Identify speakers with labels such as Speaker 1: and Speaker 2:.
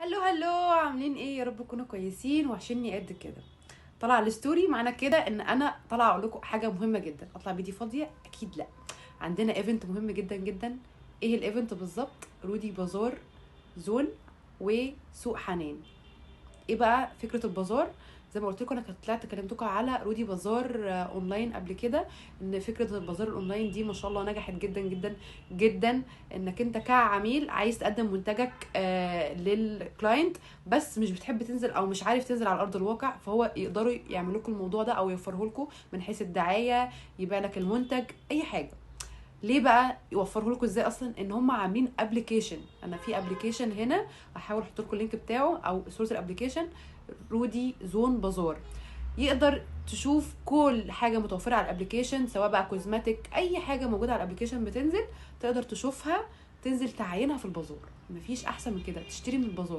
Speaker 1: هلو هلو، عاملين ايه؟ يا رب تكونوا كويسين. وحشني قد كده. طلع الستوري معنى كده ان انا طالعه اقول لكم حاجه مهمه جدا. اطلع بيدي فاضيه؟ اكيد لا. عندنا ايفنت مهم جدا جدا. ايه الايفنت بالظبط؟ رودي بازار زون وسوق حنان. ايه بقى فكره البازار؟ زي ما قلت لكم، انا كنت طلعت كلمتكم على رودي بازار اونلاين قبل كده. ان فكره البازار الاونلاين دي ما شاء الله نجحت جدا جدا جدا. انك انت كعميل عايز تقدم منتجك للكلاينت، بس مش بتحب تنزل او مش عارف تنزل على ارض الواقع، فهو يقدروا يعملوا لكم الموضوع ده او يوفره لكم من حيث الدعايه، يبيع لك المنتج، اي حاجه. ليه بقى يوفره لكم؟ ازاي اصلا؟ ان هم عاملين ابلكيشن. انا في ابلكيشن هنا هحاول احط لكم اللينك بتاعه او صوره الابلكيشن. رودي زون بازار. يقدر تشوف كل حاجه متوفره على الابلكيشن، سواء بقى كوزماتيك، اي حاجه موجوده على الابلكيشن بتنزل، تقدر تشوفها، تنزل تعينها في البازار. مفيش احسن من كده، تشتري من البازار.